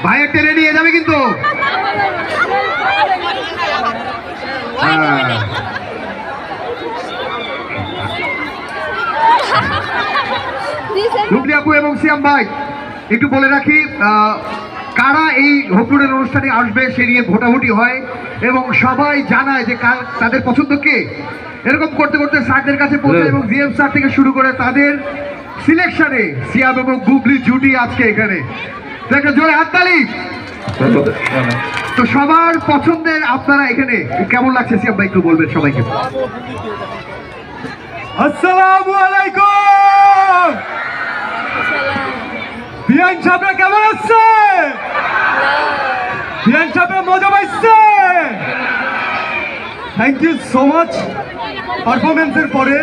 ভাইয়ের টেনে নিয়ে যাবে কিন্তু। বুবলি আপু এবং সিয়াম ভাই, একটু বলে রাখি কারা এই হোপলুনের অনুষ্ঠানে আসবে সে নিয়ে ভোটাভুটি হয় এবং সবাই জানায় যে তাদের পছন্দ কে। এরকম করতে করতে স্যারদের কাছে পৌঁছায় এবং জিএম স্যার থেকে শুরু করে তাদের সিলেকশনে সিয়াম এবং বুবলি জুটি আজকে এখানে। একটা জোরে হাততালি। তো সবার পছন্দের আপনারা এখানে কেমন লাগছে সিয়াম ভাই একটু বলবেন সবাইকে। আসসালামু আলাইকুম। বিয়ান সাহেবরা কেমন আছে? বিয়ান সাহেবরা মজা পাইছে? Thank you so much. পারফরমেন্সের পরে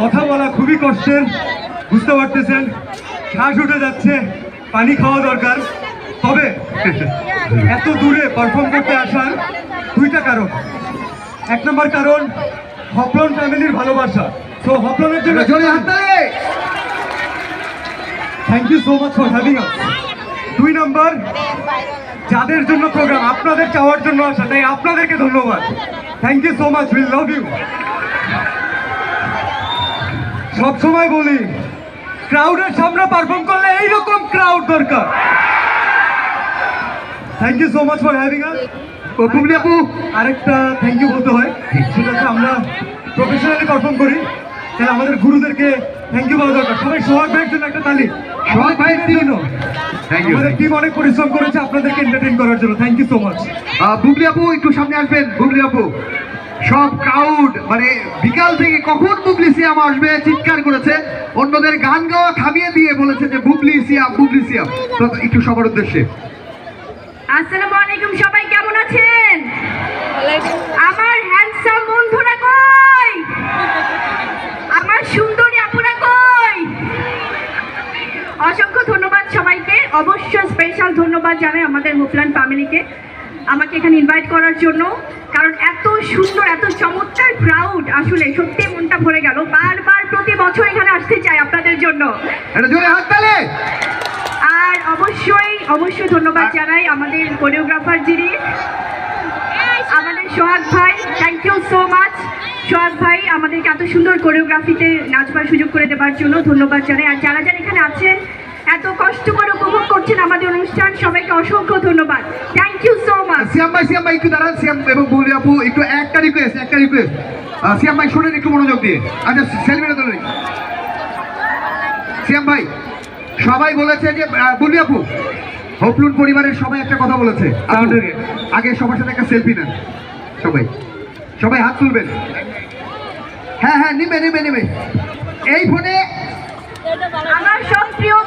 কথা বলা খুবই কষ্টের, বুঝতে পারতেছেন। শ্বাস উঠে যাচ্ছে, পানি খাওয়া দরকার। তবে এত দূরে পারফর্ম করতে আসার দুইটা কারণ। এক নম্বর কারণ হপলন ফ্যামিলির ভালোবাসা। তো হপলনের জন্য thank you so much for having us. দুই নম্বর, যাদের জন্য প্রোগ্রাম, আপনাদের চাওয়ার জন্য আসা, তাই আপনাদেরকে ধন্যবাদ। Thank you so much, will love you. সবসময় বলি, ক্রাউডের সামনে পারফর্ম করলে এইরকম ক্রাউড দরকার। Thank you so much for having us. Bubly আপু আরেকটা থ্যাংক ইউ বলতে হয়, সেটা হচ্ছে আমরা প্রফেশনালি পারফর্ম করি, তাহলে আমাদের গুরুদেরকে থ্যাংক ইউ বলা দরকার। সবাই সোহাগ ভাইয়ের জন্য একটা তালি। সোহাগ ভাইয়ের জন্য আমাদের টিম অনেক পরিশ্রম করেছে আপনাদেরকে এন্টারটেইন করার জন্য। Thank you so much. Bubly আপু একটু সামনে আসবেন। বুবলি আপু, সব ক্রাউড মানে বিকাল থেকে কখন বুবলি সিয়াম আসবে চিৎকার করেছে, অন্যদের গান গাওয়া থামিয়ে দিয়ে বলেছে যে বুবলি সিয়াম বুবলি সিয়াম। তো একটু সবার উদ্দেশ্যে। আসসালামু আলাইকুম, সবাই কেমন আছেন? আমার হ্যান্ডসাম বন্ধুরা কই? আমার সুন্দরী আপুরা কই? অসংখ্য ধন্যবাদ সবাইকে। অবশ্য স্পেশাল ধন্যবাদ জানাই আমাদের হোপলান ফ্যামিলিকে আমাকে এখানে ইনভাইট করার জন্য। কারণ এত সুন্দর, এত চমৎকার ক্রাউড, আসলে সত্যি মনটা ভরে গেল। বারবার প্রতি বছর এখানে আসতে চাই আপনাদের জন্য। আর অবশ্যই ধন্যবাদ জানাই আমাদের কোরিওগ্রাফার যিনি, আমাদের সোহাগ ভাই। থ্যাংক ইউ সো মাচ সোহাগ ভাই, আমাদেরকে এত সুন্দর কোরিওগ্রাফিতে নাচবার সুযোগ করে দেওয়ার জন্য ধন্যবাদ জানাই। আর যারা যারা এখানে আছেন, এত কষ্ট করে উপভোগ করছেন আমাদের অনুষ্ঠান, সবাইকে অসংখ্য ধন্যবাদ। Thank you so much. Siam ভাই একটু দাঁড়ান। সিয়াম এবং বুবলি আপু একটু একটা রিকোয়েস্ট। সিয়াম ভাই শোনেন একটু মনোযোগ দিয়ে। আচ্ছা সেলফিটা তোলেন। সিয়াম ভাই, সবাই বলেছে যে বুবলি আপু, হোপলুন পরিবারের সবাই একটা কথা বলেছে, আগে সবার সাথে একটা সেলফি নেন। সবাই হাত তুলবেন। হ্যাঁ, নেবে এই ফোনে। আমার সব প্রিয়